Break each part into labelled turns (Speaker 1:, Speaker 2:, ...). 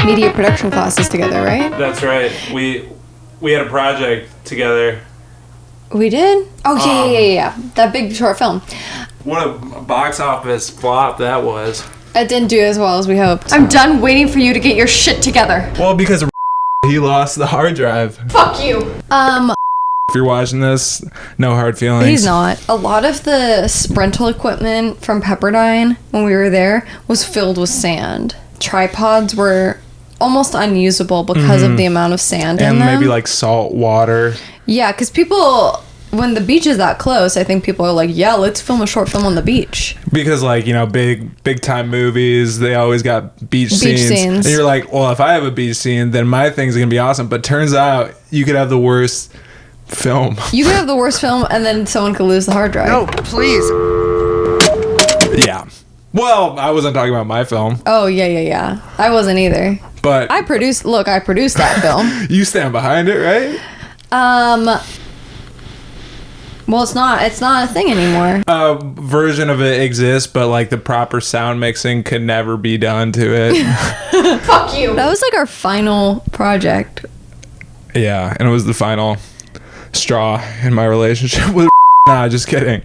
Speaker 1: Media production classes together, right?
Speaker 2: That's right. We had a project together.
Speaker 1: We did? Oh, yeah. That big short film.
Speaker 2: What a box office flop that was.
Speaker 1: It didn't do as well as we hoped.
Speaker 3: I'm done waiting for you to get your shit together.
Speaker 4: Well, because he lost the hard drive.
Speaker 3: Fuck you.
Speaker 4: If you're watching this, no hard feelings.
Speaker 1: He's not. A lot of the rental equipment from Pepperdine when we were there was filled with sand. Tripods were almost unusable because of the amount of sand in them.
Speaker 4: And maybe like salt water.
Speaker 1: Yeah, because people, when the beach is that close, I think people are like, yeah, let's film a short film on the beach.
Speaker 4: Because like, you know, big time movies, they always got beach scenes. And you're like, well, if I have a beach scene, then my thing's going to be awesome. But turns out you could have the worst film.
Speaker 1: You could have the worst film and then someone could lose the hard drive.
Speaker 5: No, please.
Speaker 4: Yeah. Well, I wasn't talking about my film.
Speaker 1: Oh, yeah. I wasn't either.
Speaker 4: But
Speaker 1: I produced that film.
Speaker 4: You stand behind it, right?
Speaker 1: Well, it's not a thing anymore.
Speaker 4: A version of it exists, but like the proper sound mixing could never be done to it.
Speaker 3: Fuck you.
Speaker 1: That was like our final project.
Speaker 4: Yeah, and it was the final straw in my relationship with. Nah, just kidding.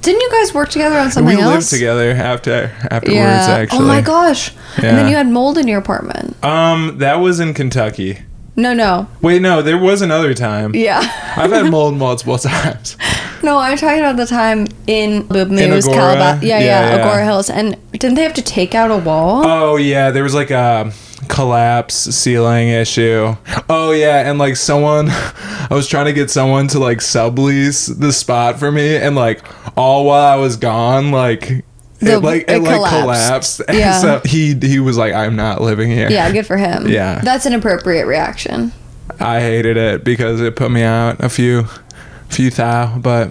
Speaker 1: Didn't you guys work together on something else?
Speaker 4: We lived together afterwards, actually.
Speaker 1: Oh my gosh.
Speaker 4: Yeah.
Speaker 1: And then you had mold in your apartment.
Speaker 4: That was in Kentucky.
Speaker 1: No.
Speaker 4: Wait, no, there was another time.
Speaker 1: Yeah.
Speaker 4: I've had mold multiple times.
Speaker 1: No, I'm talking about the time in maybe it was
Speaker 4: Agora?
Speaker 1: Calabasas. Yeah, Agora Hills. And didn't they have to take out a wall?
Speaker 4: Oh, yeah, there was like a collapse ceiling issue. Oh, yeah, and like I was trying to get someone to like sublease the spot for me, and like all while I was gone, like it collapsed.
Speaker 1: Yeah.
Speaker 4: So he was like, I'm not living here.
Speaker 1: Yeah, good for him.
Speaker 4: Yeah.
Speaker 1: That's an appropriate reaction.
Speaker 4: I hated it because it put me out a few thou, but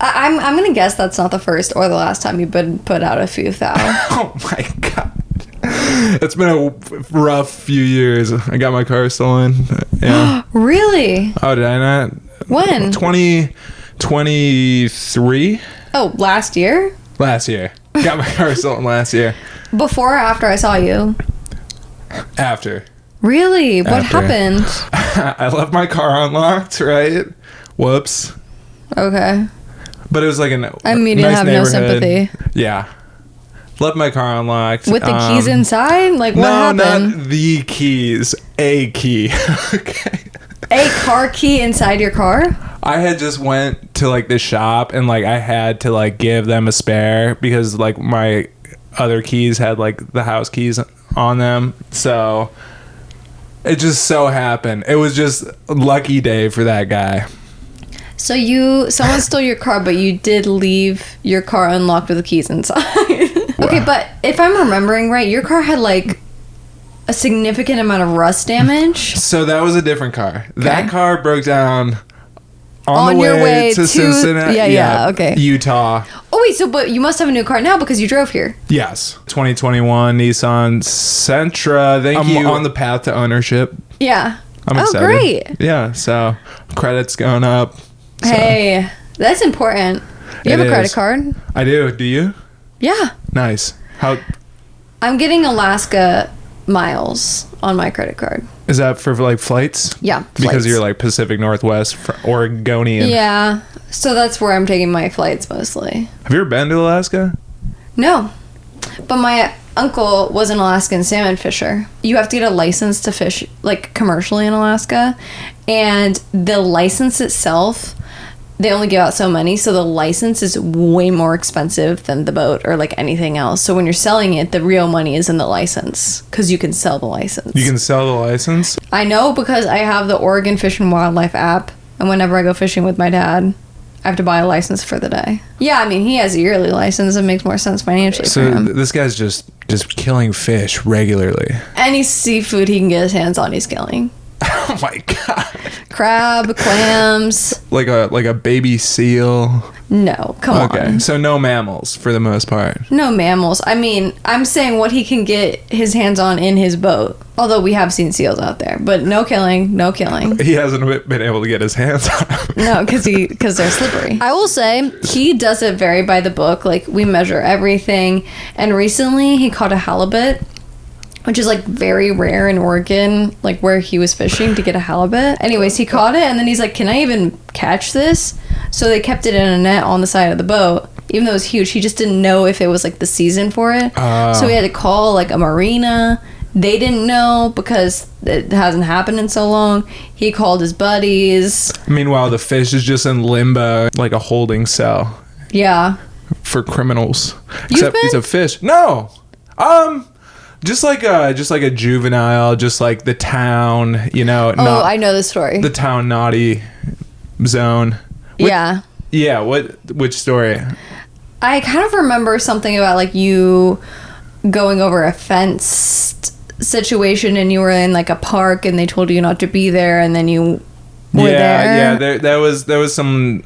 Speaker 1: I'm gonna guess that's not the first or the last time you've been put out a few thou.
Speaker 4: Oh my god. It's been a rough few years. I got my car stolen. Yeah.
Speaker 1: Really?
Speaker 4: Oh, did I not?
Speaker 1: When?
Speaker 4: 2023?
Speaker 1: Oh, last year?
Speaker 4: Last year. Got my car stolen last year.
Speaker 1: Before or after I saw you?
Speaker 4: After.
Speaker 1: Really? What happened?
Speaker 4: I left my car unlocked, right? Whoops.
Speaker 1: Okay.
Speaker 4: But it was like
Speaker 1: I immediately have no sympathy.
Speaker 4: Yeah. Left my car unlocked.
Speaker 1: With the keys inside? Like, what happened?
Speaker 4: No, not the keys. A key. Okay.
Speaker 1: A car key inside your car?
Speaker 4: I had just went to like the shop and like I had to like give them a spare because like my other keys had like the house keys on them. So it just so happened. It was just a lucky day for that guy.
Speaker 1: So someone stole your car, but you did leave your car unlocked with the keys inside. Okay, but if I'm remembering right, your car had like a significant amount of rust damage.
Speaker 4: So that was a different car. Okay. That car broke down on the
Speaker 1: your way
Speaker 4: to Cincinnati.
Speaker 1: Yeah, okay.
Speaker 4: Utah.
Speaker 1: Oh wait, but you must have a new car now because you drove here.
Speaker 4: Yes. 2021 Nissan Sentra. Thank you. I'm on the path to ownership.
Speaker 1: Yeah.
Speaker 4: I'm excited.
Speaker 1: Oh, great.
Speaker 4: Yeah, so credit's going up. So.
Speaker 1: Hey, that's important. You have a credit card?
Speaker 4: I do. Do you?
Speaker 1: Yeah.
Speaker 4: Nice. How?
Speaker 1: I'm getting Alaska miles on my credit card.
Speaker 4: Is that for like flights?
Speaker 1: Yeah.
Speaker 4: Because you're like Pacific Northwest, Oregonian.
Speaker 1: Yeah. So that's where I'm taking my flights mostly.
Speaker 4: Have you ever been to Alaska?
Speaker 1: No. But my uncle was an Alaskan salmon fisher. You have to get a license to fish like commercially in Alaska. And the license itself, they only give out so many, so the license is way more expensive than the boat or like anything else. So when you're selling it, the real money is in the license because you can sell the license.
Speaker 4: You can sell the license?
Speaker 1: I know because I have the Oregon Fish and Wildlife app, and whenever I go fishing with my dad, I have to buy a license for the day. Yeah, I mean, he has a yearly license. It makes more sense financially for him.
Speaker 4: So this guy's just killing fish regularly.
Speaker 1: Any seafood he can get his hands on, he's killing.
Speaker 4: Oh Oh my god.
Speaker 1: Crab, clams.
Speaker 4: Like a baby seal.
Speaker 1: No, come on.
Speaker 4: Okay, so no mammals for the most part.
Speaker 1: No mammals. I mean, I'm saying what he can get his hands on in his boat. Although we have seen seals out there, but no killing, no killing.
Speaker 4: He hasn't been able to get his hands on them.
Speaker 1: No, because they're slippery. I will say he does it very by the book. Like, we measure everything. And recently he caught a halibut, which is like very rare in Oregon, like where he was fishing to get a halibut. Anyways, he caught it and then he's like, can I even catch this? So they kept it in a net on the side of the boat. Even though it was huge, he just didn't know if it was like the season for it. So he had to call like a marina. They didn't know because it hasn't happened in so long. He called his buddies.
Speaker 4: Meanwhile, the fish is just in limbo, like a holding cell.
Speaker 1: Yeah.
Speaker 4: For criminals.
Speaker 1: You've
Speaker 4: Except he's
Speaker 1: been?
Speaker 4: a fish. No. Just like a juvenile, just like the town, you know.
Speaker 1: Oh, I know the story.
Speaker 4: The town naughty zone.
Speaker 1: Yeah.
Speaker 4: Yeah. Which story?
Speaker 1: I kind of remember something about like you going over a fenced situation and you were in like a park and they told you not to be there and then you were there.
Speaker 4: Yeah. There was some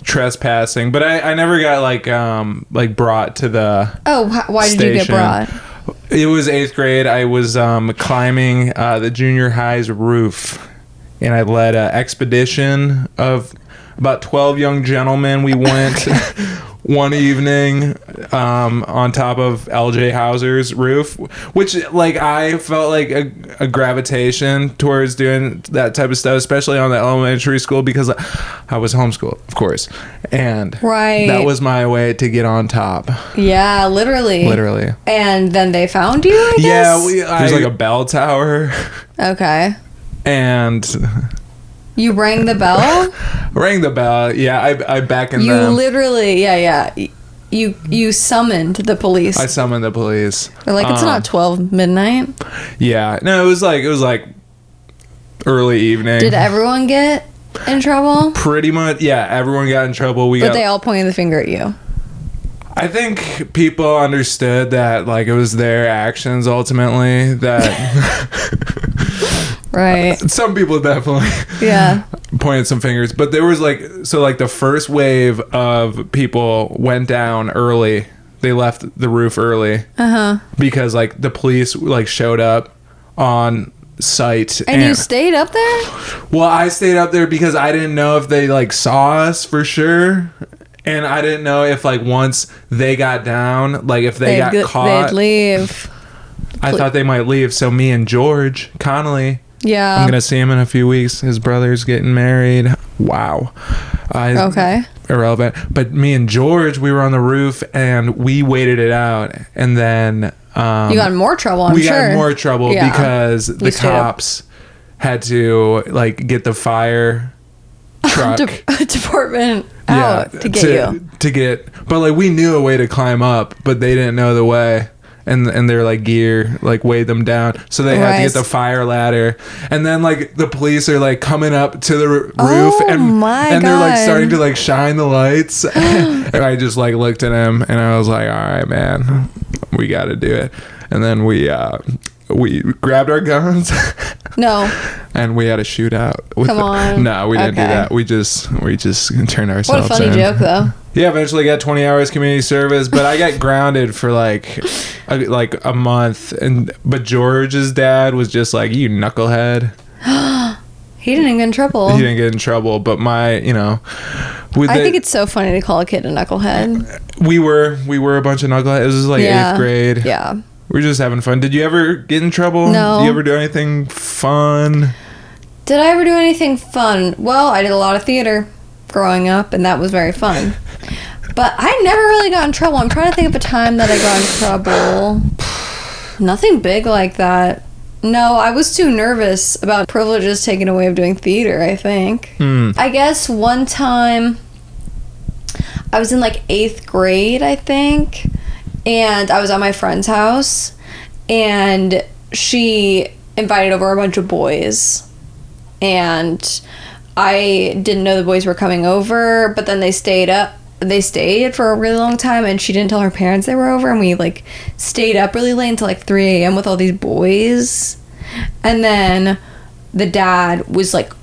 Speaker 4: trespassing, but I never got like brought to the.
Speaker 1: Oh, why did you get brought?
Speaker 4: It was 8th grade. I was climbing the junior high's roof, and I led an expedition of about 12 young gentlemen. We went one evening on top of LJ Hauser's roof, which like I felt like a gravitation towards doing that type of stuff, especially on the elementary school, because I was homeschooled, of course, and that was my way to get on top.
Speaker 1: Yeah, literally. And then they found you, I guess?
Speaker 4: Yeah, there's like a bell tower.
Speaker 1: Okay.
Speaker 4: And
Speaker 1: you rang the bell?
Speaker 4: Rang the bell. Yeah, I beckoned
Speaker 1: you
Speaker 4: them.
Speaker 1: You literally, yeah. You summoned the police.
Speaker 4: I summoned the police.
Speaker 1: They're like, it's not 12 midnight.
Speaker 4: Yeah. No, it was like early evening.
Speaker 1: Did everyone get in trouble?
Speaker 4: Pretty much, yeah. Everyone got in trouble.
Speaker 1: But they all pointed the finger at you.
Speaker 4: I think people understood that like it was their actions ultimately that
Speaker 1: right.
Speaker 4: Some people definitely pointed some fingers, but there was like the first wave of people went down early. They left the roof early because like the police like showed up on site.
Speaker 1: And you stayed up there?
Speaker 4: Well, I stayed up there because I didn't know if they like saw us for sure. And I didn't know if like once they got down, like if they got caught,
Speaker 1: they'd leave.
Speaker 4: I thought they might leave. So me and George Connolly,
Speaker 1: I'm
Speaker 4: gonna see him in a few weeks. His brother's getting married. Wow.
Speaker 1: Okay.
Speaker 4: Irrelevant. But me and George, we were on the roof and we waited it out. And then
Speaker 1: you got in more trouble. I'm sure.
Speaker 4: We got in more trouble because the cops had to like get the fire truck
Speaker 1: department out to get
Speaker 4: but like we knew a way to climb up, but they didn't know the way, and their like gear like weighed them down, so they had to get the fire ladder. And then like the police are like coming up to the roof and they're like starting to like shine the lights and I just like looked at him and I was like, all right man, we got to do it. And then we grabbed our guns.
Speaker 1: No.
Speaker 4: And we had a shootout.
Speaker 1: Come on.
Speaker 4: No, we didn't do that. We just turned ourselves in.
Speaker 1: What a funny joke, though.
Speaker 4: Yeah, eventually got 20 hours community service, but I got grounded for like a month. But George's dad was just like, you knucklehead.
Speaker 1: He didn't get in trouble.
Speaker 4: He didn't get in trouble, but I
Speaker 1: think it's so funny to call a kid a knucklehead.
Speaker 4: We were a bunch of knuckleheads. It was like 8th grade.
Speaker 1: Yeah.
Speaker 4: We were just having fun. Did you ever get in trouble?
Speaker 1: No.
Speaker 4: Did you ever do anything fun?
Speaker 1: Did I ever do anything fun? Well, I did a lot of theater growing up, and that was very fun. But I never really got in trouble. I'm trying to think of a time that I got in trouble. Nothing big like that. No, I was too nervous about privileges taken away of doing theater, I think. I guess one time I was in like 8th grade, I think. And I was at my friend's house, and she invited over a bunch of boys. And I didn't know the boys were coming over, but then they stayed for a really long time, and she didn't tell her parents they were over, and we like stayed up really late until like 3 a.m. with all these boys. And then the dad was like,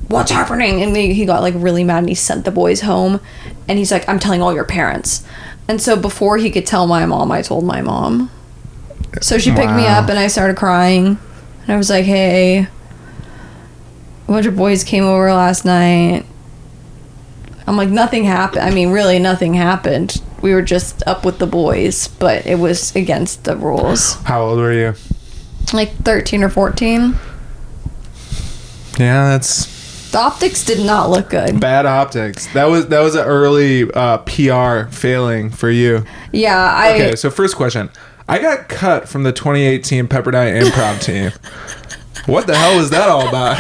Speaker 1: what's happening? And he got like really mad and he sent the boys home. And he's like, I'm telling all your parents. And so before he could tell my mom, I told my mom. So she picked me up and I started crying. And I was like, hey, a bunch of boys came over last night. I'm like, nothing happened. I mean, really, nothing happened. We were just up with the boys, but it was against the rules.
Speaker 4: How old were you?
Speaker 1: Like 13 or 14.
Speaker 4: Yeah, that's...
Speaker 1: The optics did not look good.
Speaker 4: Bad optics. That was an early PR failing for you.
Speaker 1: Yeah,
Speaker 4: Okay, so first question. I got cut from the 2018 Pepperdine Improv team. What the hell was that all about?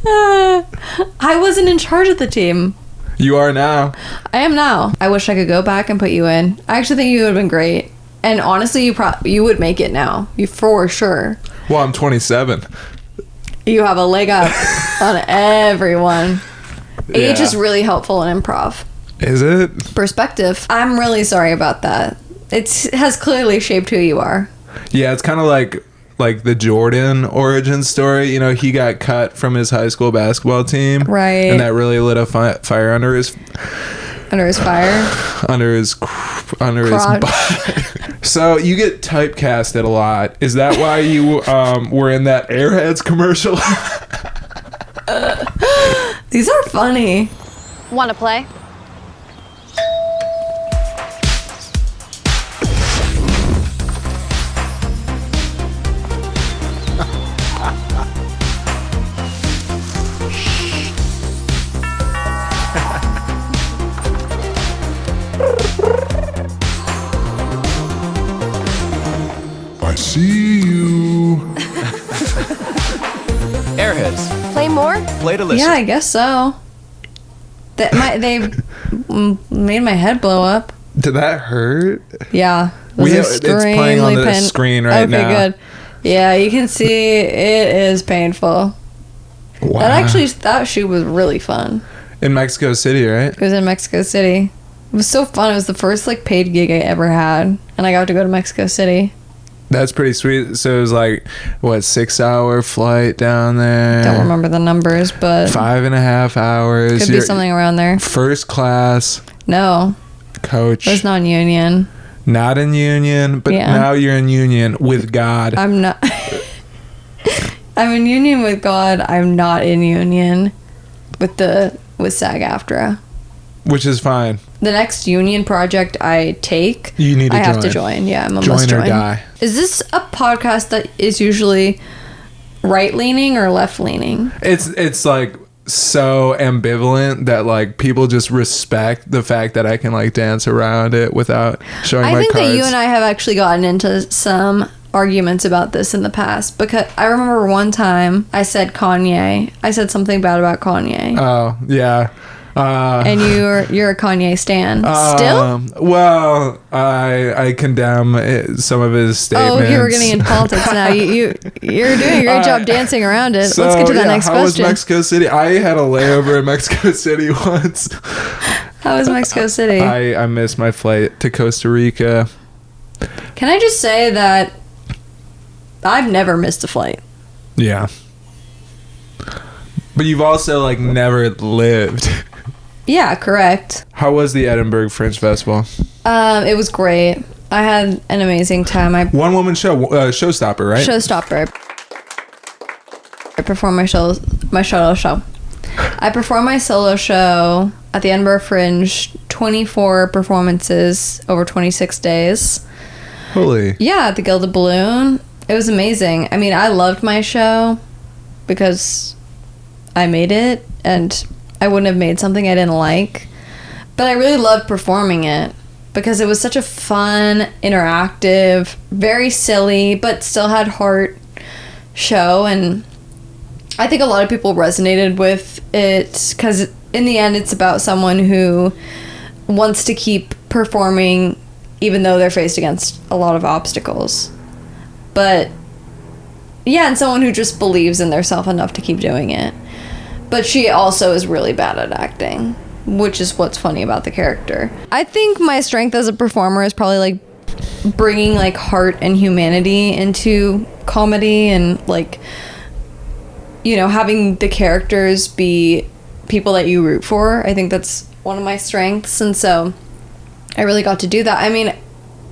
Speaker 1: I wasn't in charge of the team.
Speaker 4: You are now.
Speaker 1: I am now. I wish I could go back and put you in. I actually think you would have been great. And honestly, you would make it now. You for sure.
Speaker 4: Well, I'm 27.
Speaker 1: You have a leg up on everyone. Age
Speaker 4: Yeah.
Speaker 1: is really helpful in improv.
Speaker 4: Is it?
Speaker 1: Perspective. I'm really sorry about that. It has clearly shaped who you are.
Speaker 4: Yeah, it's kind of like the Jordan origin story. You know, he got cut from his high school basketball team.
Speaker 1: Right.
Speaker 4: And that really lit a fire under his
Speaker 1: fire.
Speaker 4: under his
Speaker 1: Crotch.
Speaker 4: butt. So you get typecasted a lot. Is that why you were in that Airheads commercial?
Speaker 1: These are funny.
Speaker 3: Want to play?
Speaker 5: I see you.
Speaker 6: Airheads.
Speaker 3: Play more?
Speaker 6: Play to listen.
Speaker 1: Yeah, I guess so. They made my head blow up.
Speaker 4: Did that hurt?
Speaker 1: Yeah. It was
Speaker 4: It's playing on the screen right now.
Speaker 1: Okay, good. Yeah, you can see it is painful.
Speaker 4: Wow.
Speaker 1: That shoot was really fun.
Speaker 4: In Mexico City, right?
Speaker 1: It was in Mexico City. It was so fun. It was the first like paid gig I ever had, and I got to go to Mexico City.
Speaker 4: That's pretty sweet. So it was like, what, 6-hour flight down there?
Speaker 1: Don't remember the numbers, but
Speaker 4: 5.5 hours.
Speaker 1: could be something around there.
Speaker 4: First class,
Speaker 1: No,
Speaker 4: coach.
Speaker 1: it was non-union.
Speaker 4: Not in union, but
Speaker 1: Yeah.
Speaker 4: now you're in union with God.
Speaker 1: I'm not. I'm in union with God. I'm not in union with SAG-AFTRA.
Speaker 4: Which is fine.
Speaker 1: The next union project I take,
Speaker 4: You need to
Speaker 1: I have
Speaker 4: join.
Speaker 1: to join. Yeah, I'm a
Speaker 4: Join
Speaker 1: must
Speaker 4: or
Speaker 1: join.
Speaker 4: die.
Speaker 1: Is this a podcast that is usually right-leaning or left-leaning?
Speaker 4: It's like so ambivalent that like people just respect the fact that I can like dance around it without showing
Speaker 1: I
Speaker 4: my
Speaker 1: think
Speaker 4: cards.
Speaker 1: that you and I have actually gotten into some arguments about this in the past, because I remember one time I said Kanye. I said something bad about Kanye.
Speaker 4: Oh, yeah.
Speaker 1: And you're a Kanye stan. Still?
Speaker 4: Well, I condemn some of his statements.
Speaker 1: Oh, you're getting into politics now. You're doing a great job dancing around it.
Speaker 4: So,
Speaker 1: Let's get to that next
Speaker 4: how
Speaker 1: question.
Speaker 4: was Mexico City? I had a layover in Mexico City once.
Speaker 1: How was Mexico City?
Speaker 4: I missed my flight to Costa Rica.
Speaker 1: Can I just say that I've never missed a flight.
Speaker 4: Yeah. But you've also like never lived.
Speaker 1: Yeah, correct.
Speaker 4: How was the Edinburgh Fringe Festival?
Speaker 1: It was great. I had an amazing time.
Speaker 4: One woman show, showstopper, right?
Speaker 1: Showstopper. I performed my solo show. I performed my solo show at the Edinburgh Fringe, 24 performances over 26 days.
Speaker 4: Holy.
Speaker 1: Yeah, at the Gilded Balloon. It was amazing. I mean, I loved my show because I made it, and I wouldn't have made something I didn't like. But I really loved performing it because it was such a fun, interactive, very silly, but still had heart show. And I think a lot of people resonated with it because in the end, it's about someone who wants to keep performing even though they're faced against a lot of obstacles. But yeah, and someone who just believes in themselves enough to keep doing it. But she also is really bad at acting, which is what's funny about the character. I think my strength as a performer is probably like bringing like heart and humanity into comedy, and like, you know, having the characters be people that you root for. I think that's one of my strengths, and so I really got to do that. I mean,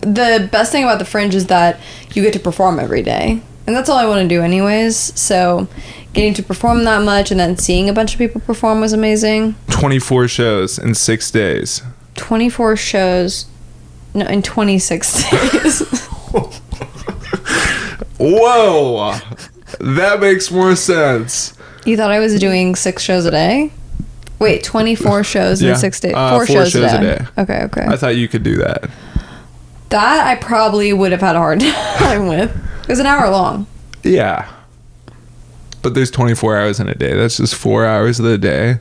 Speaker 1: the best thing about the Fringe is that you get to perform every day, and that's all I want to do anyways. So getting to perform that much and then seeing a bunch of people perform was amazing.
Speaker 4: 24 shows in 6 days.
Speaker 1: 24 shows, no, in 26 days.
Speaker 4: Whoa, that makes more sense.
Speaker 1: You thought I was doing 6 shows a day? Wait, 24 shows in 6 days. 4
Speaker 4: 4
Speaker 1: shows a day. Okay.
Speaker 4: I thought you could do that.
Speaker 1: That I probably would have had a hard time with. It was an hour long.
Speaker 4: Yeah. But there's 24 hours in a day. That's just 4 hours of the day.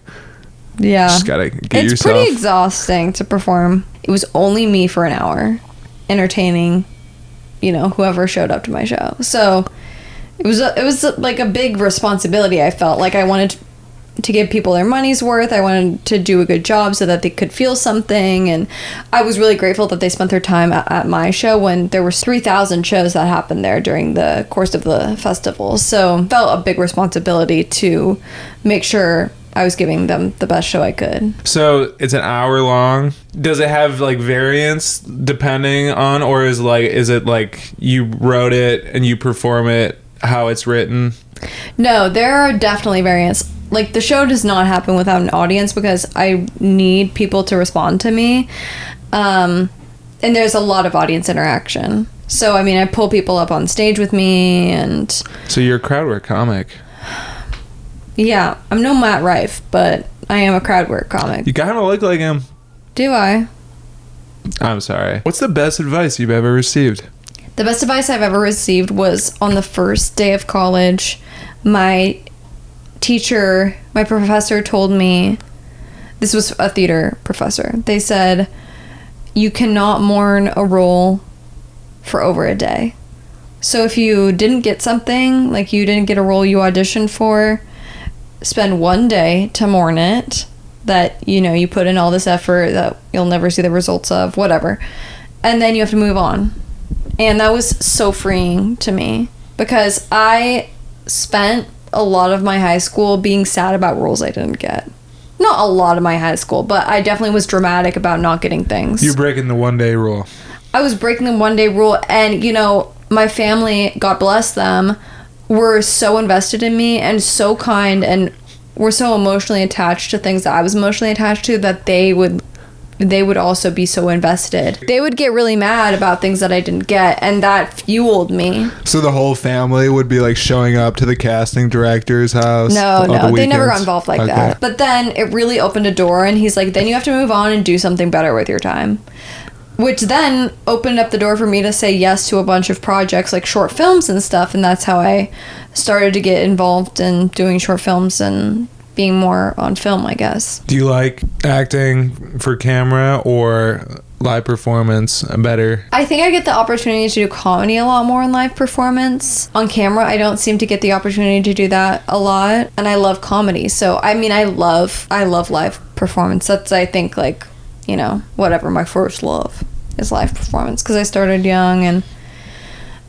Speaker 1: Yeah.
Speaker 4: Just gotta get
Speaker 1: it's
Speaker 4: yourself.
Speaker 1: pretty exhausting to perform. It was only me for an hour, entertaining, you know, whoever showed up to my show. So it was like a big responsibility. I felt like I wanted to give people their money's worth. I wanted to do a good job so that they could feel something, and I was really grateful that they spent their time at my show when there was 3,000 shows that happened there during the course of the festival. So it felt a big responsibility to make sure I was giving them the best show I could.
Speaker 4: So it's an hour long. Does it have like variance depending on, or is it like you wrote it and you perform it how it's written?
Speaker 1: No, there are definitely variants. Like, the show does not happen without an audience because I need people to respond to me. And there's a lot of audience interaction. So, I mean, I pull people up on stage with me, and...
Speaker 4: So you're a crowd work comic.
Speaker 1: Yeah, I'm no Matt Rife, but I am a crowd work comic.
Speaker 4: You kind of look like him.
Speaker 1: Do I?
Speaker 4: I'm sorry. What's the best advice you've ever received?
Speaker 1: The best advice I've ever received was on the first day of college. My professor told me, this was a theater professor, they said, you cannot mourn a role for over a day. So if you didn't get something, like you didn't get a role you auditioned for, spend one day to mourn it, that, you know, you put in all this effort that you'll never see the results of, whatever, and then you have to move on. And that was so freeing to me, because I spent a lot of my high school being sad about roles I didn't get. Not a lot of my high school, but I definitely was dramatic about not getting things.
Speaker 4: You're breaking the 1 day rule.
Speaker 1: I was breaking the 1 day rule, and, you know, my family, God bless them, were so invested in me and so kind, and were so emotionally attached to things that I was emotionally attached to, that they would also be so invested. They would get really mad about things that I didn't get, and that fueled me.
Speaker 4: So the whole family would be like showing up to the casting director's house?
Speaker 1: No, they never got
Speaker 4: weekends?
Speaker 1: involved like
Speaker 4: Okay.
Speaker 1: that. But then it really opened a door, and he's like, then you have to move on and do something better with your time. Which then opened up the door for me to say yes to a bunch of projects, like short films and stuff, and that's how I started to get involved in doing short films and being more on film, I guess.
Speaker 4: Do you like acting for camera or live performance better?
Speaker 1: I think I get the opportunity to do comedy a lot more in live performance. On camera, I don't seem to get the opportunity to do that a lot, and I love comedy. So, I mean, I love live performance. That's, I think, like, you know, whatever, my first love is live performance, because I started young, and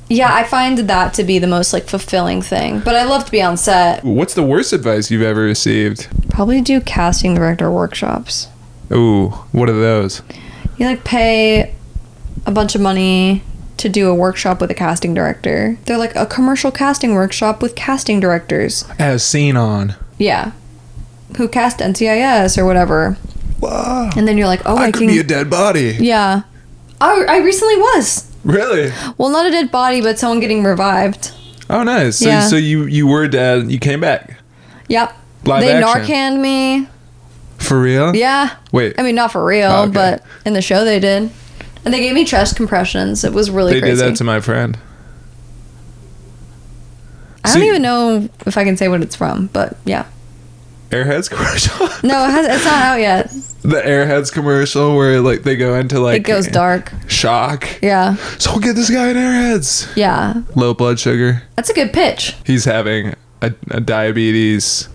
Speaker 1: yeah, I find that to be the most, like, fulfilling thing. But I love to be on set.
Speaker 4: What's the worst advice you've ever received?
Speaker 1: Probably do casting director workshops.
Speaker 4: Ooh, what are those?
Speaker 1: You, like, pay a bunch of money to do a workshop with a casting director. They're like a commercial casting workshop with casting directors.
Speaker 4: As seen on.
Speaker 1: Yeah. Who cast NCIS or whatever.
Speaker 4: Wow.
Speaker 1: And then you're like, oh,
Speaker 4: I could be a dead body.
Speaker 1: Yeah. I recently was.
Speaker 4: Really?
Speaker 1: Well, not a dead body, but someone getting revived.
Speaker 4: Oh, nice. So,
Speaker 1: Yeah.
Speaker 4: so you were dead. You came back.
Speaker 1: Yep.
Speaker 4: Live
Speaker 1: They
Speaker 4: action.
Speaker 1: Narcaned me.
Speaker 4: For real?
Speaker 1: Yeah.
Speaker 4: Wait.
Speaker 1: I mean, not for real,
Speaker 4: Oh, okay.
Speaker 1: but in the show they did. And they gave me chest compressions. It was really
Speaker 4: They
Speaker 1: crazy.
Speaker 4: did that to my friend.
Speaker 1: I don't even know if I can say what it's from, but yeah.
Speaker 4: Airheads commercial?
Speaker 1: No, it's not out yet.
Speaker 4: The Airheads commercial where like they go into like
Speaker 1: It goes dark.
Speaker 4: shock.
Speaker 1: Yeah.
Speaker 4: So we'll get this guy in Airheads.
Speaker 1: Yeah.
Speaker 4: Low blood sugar.
Speaker 1: That's a good pitch.
Speaker 4: He's having a diabetes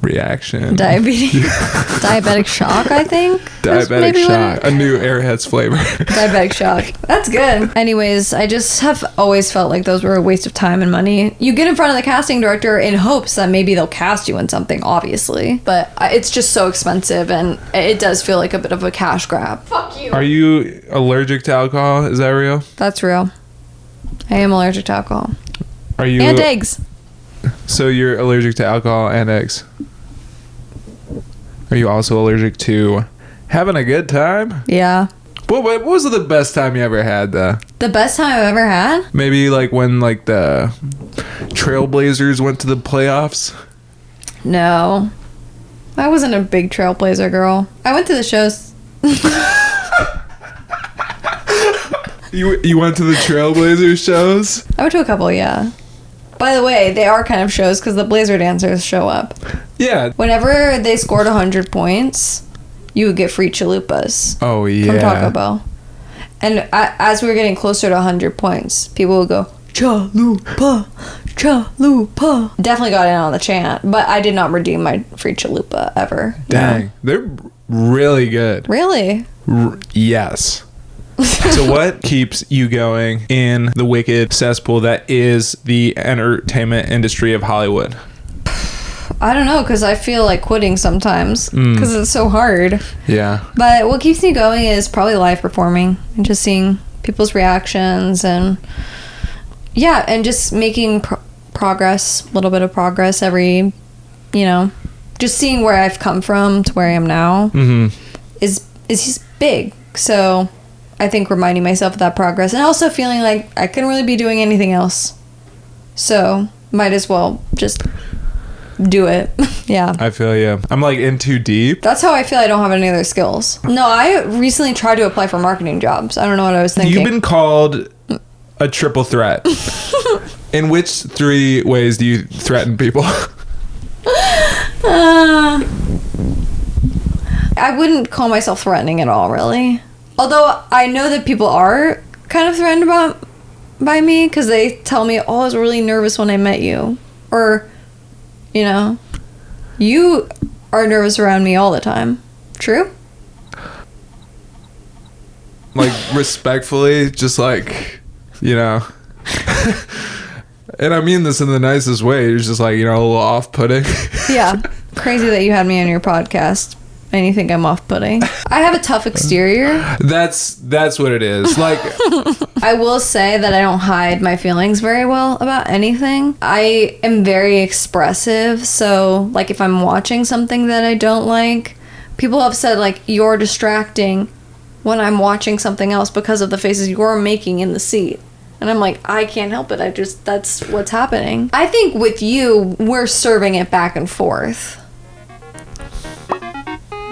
Speaker 4: reaction.
Speaker 1: Diabetic shock, I think.
Speaker 4: Diabetic shock. A new Airheads flavor.
Speaker 1: Diabetic shock. That's good. Anyways, I just have always felt like those were a waste of time and money. You get in front of the casting director in hopes that maybe they'll cast you in something, obviously. But it's just so expensive, and it does feel like a bit of a cash grab. Fuck you.
Speaker 4: Are you allergic to alcohol? Is that real?
Speaker 1: That's real. I am allergic to alcohol.
Speaker 4: Are you?
Speaker 1: And eggs.
Speaker 4: So you're allergic to alcohol and eggs. Are you also allergic to having a good time?
Speaker 1: Yeah.
Speaker 4: What was the best time you ever had, though?
Speaker 1: The best time I've ever had?
Speaker 4: Maybe like when like the Trailblazers went to the playoffs?
Speaker 1: No. I wasn't a big Trailblazer girl. I went to the shows.
Speaker 4: You went to the Trailblazers shows?
Speaker 1: I went to a couple, yeah. By the way, they are kind of shows because the Blazer dancers show up.
Speaker 4: Yeah.
Speaker 1: Whenever they scored 100 points, you would get free chalupas.
Speaker 4: Oh, yeah.
Speaker 1: From Taco Bell. And as we were getting closer to 100 points, people would go, chalupa, chalupa. Definitely got in on the chant, but I did not redeem my free chalupa ever.
Speaker 4: Dang.
Speaker 1: No.
Speaker 4: They're really good.
Speaker 1: Really?
Speaker 4: Yes. So what keeps you going in the wicked cesspool that is the entertainment industry of Hollywood?
Speaker 1: I don't know, because I feel like quitting sometimes because it's so hard.
Speaker 4: Yeah.
Speaker 1: But what keeps me going is probably live performing and just seeing people's reactions and just making progress, a little bit of progress every, just seeing where I've come from to where I am now is big. So I think reminding myself of that progress and also feeling like I couldn't really be doing anything else. So might as well just do it. Yeah.
Speaker 4: I feel you. I'm like in too deep.
Speaker 1: That's how I feel I don't have any other skills. No, I recently tried to apply for marketing jobs. I don't know what I was thinking.
Speaker 4: You've been called a triple threat. In which 3 ways do you threaten people?
Speaker 1: I wouldn't call myself threatening at all, really. Although I know that people are kind of threatened by me because they tell me, oh, I was really nervous when I met you. Or, you are nervous around me all the time. True?
Speaker 4: Like, respectfully, just like, and I mean this in the nicest way. You're just like, a little off-putting.
Speaker 1: Yeah. Crazy that you had me on your podcast and you think I'm off-putting. I have a tough exterior.
Speaker 4: That's what it is. Like,
Speaker 1: I will say that I don't hide my feelings very well about anything. I am very expressive, so like if I'm watching something that I don't like, people have said like you're distracting when I'm watching something else because of the faces you're making in the seat. And I'm like, I can't help it. That's what's happening. I think with you, we're serving it back and forth.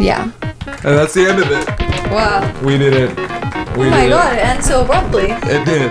Speaker 1: Yeah.
Speaker 4: and that's the end of it.
Speaker 1: Wow.
Speaker 4: We did it.
Speaker 1: Oh my god, it ends so abruptly.
Speaker 4: It did.